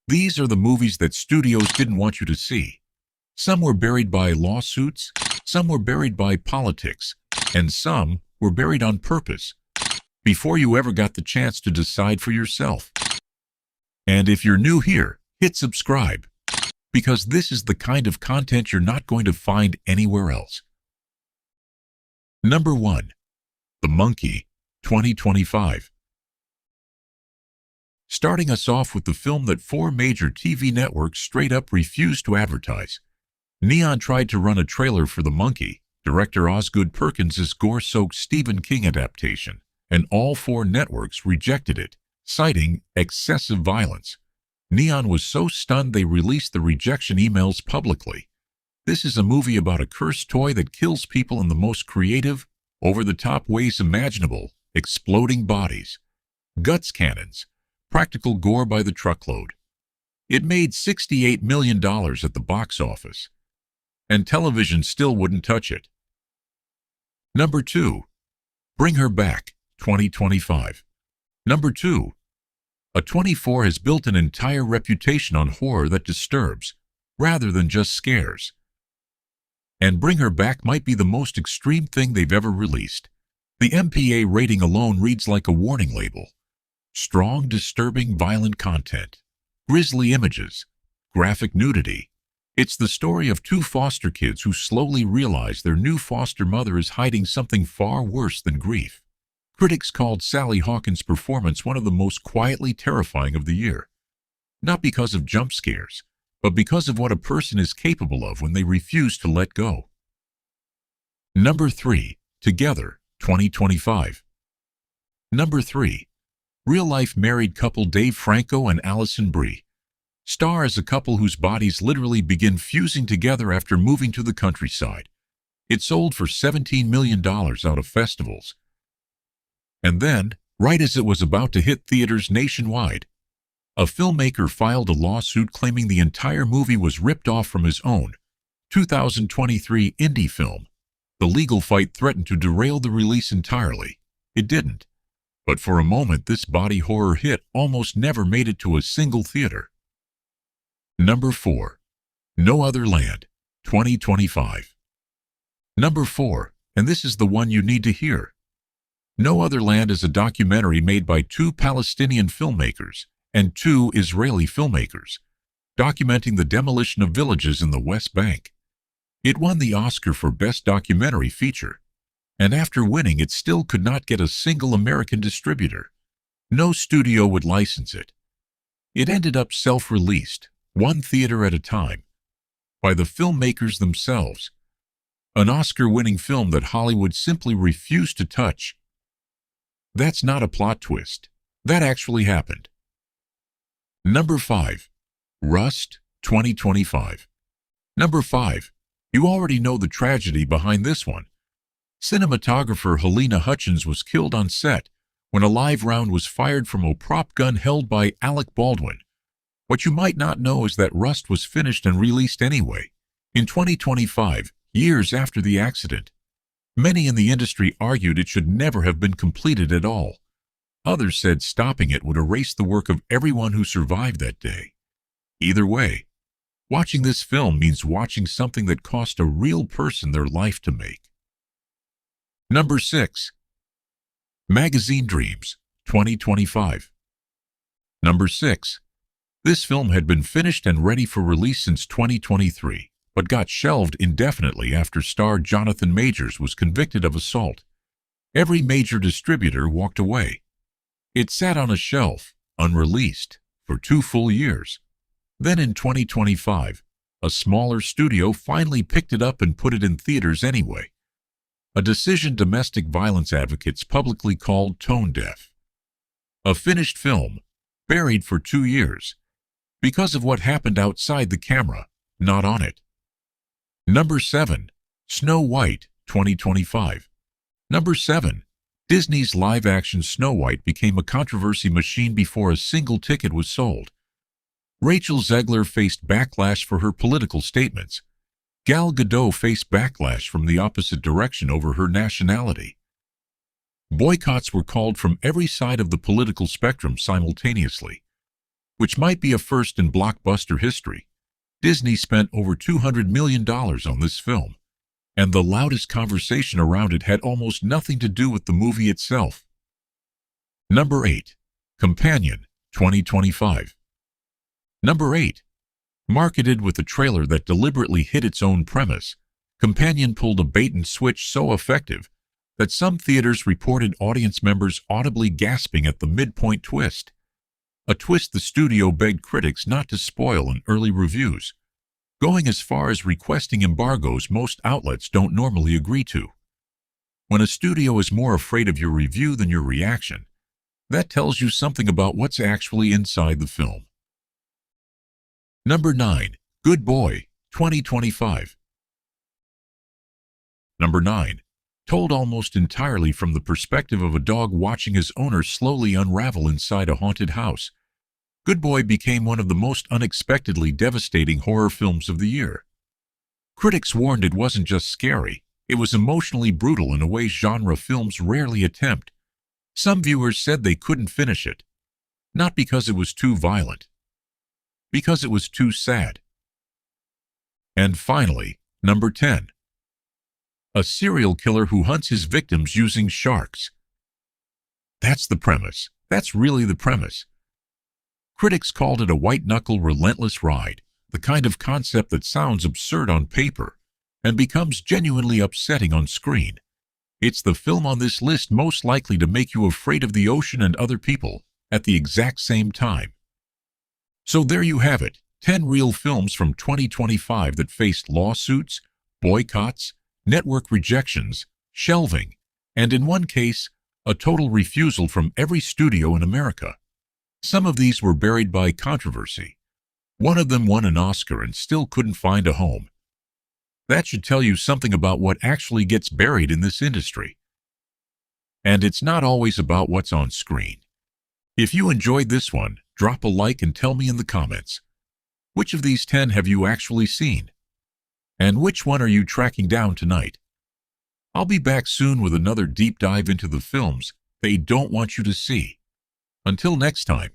These are the movies that studios didn't want you to see. Some were buried by lawsuits, some were buried by politics, and some were buried on purpose, before you ever got the chance to decide for yourself. And if you're new here, hit subscribe, because this is the kind of content you're not going to find anywhere else. Number 1. The Monkey, 2025. Starting us off with the film that 4 major TV networks straight up refused to advertise. Neon tried to run a trailer for The Monkey, director Osgood Perkins' gore-soaked Stephen King adaptation, and all 4 networks rejected it, citing excessive violence. Neon was so stunned they released the rejection emails publicly. This is a movie about a cursed toy that kills people in the most creative, over-the-top ways imaginable, exploding bodies, guts cannons, practical gore by the truckload. It made $68 million at the box office, and television still wouldn't touch it. Number 2. Bring Her Back, 2025. Number 2. A24 has built an entire reputation on horror that disturbs, rather than just scares. And Bring Her Back might be the most extreme thing they've ever released. The MPA rating alone reads like a warning label. Strong, disturbing, violent content, grisly images, graphic nudity. It's the story of 2 foster kids who slowly realize their new foster mother is hiding something far worse than grief. Critics called Sally Hawkins' performance one of the most quietly terrifying of the year. Not because of jump scares, but because of what a person is capable of when they refuse to let go. Number 3. Together, 2025. Number 3. Real-life married couple Dave Franco and Allison Brie star as a couple whose bodies literally begin fusing together after moving to the countryside. It sold for $17 million out of festivals. And then, right as it was about to hit theaters nationwide, a filmmaker filed a lawsuit claiming the entire movie was ripped off from his own 2023 indie film. The legal fight threatened to derail the release entirely. It didn't. But for a moment, this body horror hit almost never made it to a single theater. Number 4. No Other Land, 2025. Number 4, and this is the one you need to hear. No Other Land is a documentary made by 2 Palestinian filmmakers and 2 Israeli filmmakers, documenting the demolition of villages in the West Bank. It won the Oscar for Best Documentary Feature, and after winning it still could not get a single American distributor. No studio would license it. It ended up self-released, 1 theater at a time, by the filmmakers themselves. An Oscar-winning film that Hollywood simply refused to touch. That's not a plot twist. That actually happened. Number 5. Rust, 2025. Number 5. You already know the tragedy behind this one. Cinematographer Helena Hutchins was killed on set when a live round was fired from a prop gun held by Alec Baldwin. What you might not know is that Rust was finished and released anyway, in 2025, years after the accident. Many in the industry argued it should never have been completed at all. Others said stopping it would erase the work of everyone who survived that day. Either way, watching this film means watching something that cost a real person their life to make. Number 6. Magazine Dreams, 2025. Number 6. This film had been finished and ready for release since 2023, but got shelved indefinitely after star Jonathan Majors was convicted of assault. Every major distributor walked away. It sat on a shelf, unreleased, for 2 full years. Then in 2025, a smaller studio finally picked it up and put it in theaters anyway. A decision domestic violence advocates publicly called tone-deaf. A finished film, buried for 2 years, because of what happened outside the camera, not on it. Number 7. Snow White, 2025. Number 7. Disney's live-action Snow White became a controversy machine before a single ticket was sold. Rachel Zegler faced backlash for her political statements. Gal Gadot faced backlash from the opposite direction over her nationality. Boycotts were called from every side of the political spectrum simultaneously. which might be a first in blockbuster history. Disney spent over $200 million on this film, and the loudest conversation around it had almost nothing to do with the movie itself. Number 8. Companion, 2025. Number 8. Marketed with a trailer that deliberately hid its own premise, Companion pulled a bait-and-switch so effective that some theaters reported audience members audibly gasping at the midpoint twist, a twist the studio begged critics not to spoil in early reviews, going as far as requesting embargoes most outlets don't normally agree to. When a studio is more afraid of your review than your reaction, that tells you something about what's actually inside the film. Number 9. Good Boy, 2025. Number 9. Told almost entirely from the perspective of a dog watching his owner slowly unravel inside a haunted house, Good Boy became one of the most unexpectedly devastating horror films of the year. Critics warned it wasn't just scary, it was emotionally brutal in a way genre films rarely attempt. Some viewers said they couldn't finish it, not because it was too violent, because it was too sad. And finally, number 10. A serial killer who hunts his victims using sharks. That's the premise. That's really the premise. Critics called it a white-knuckle, relentless ride, the kind of concept that sounds absurd on paper and becomes genuinely upsetting on screen. It's the film on this list most likely to make you afraid of the ocean and other people at the exact same time. So there you have it, 10 real films from 2025 that faced lawsuits, boycotts, network rejections, shelving, and in one case, a total refusal from every studio in America. Some of these were buried by controversy. One of them won an Oscar and still couldn't find a home. That should tell you something about what actually gets buried in this industry. And it's not always about what's on screen. If you enjoyed this one, drop a like and tell me in the comments. Which of these 10 have you actually seen? And which one are you tracking down tonight? I'll be back soon with another deep dive into the films they don't want you to see. Until next time.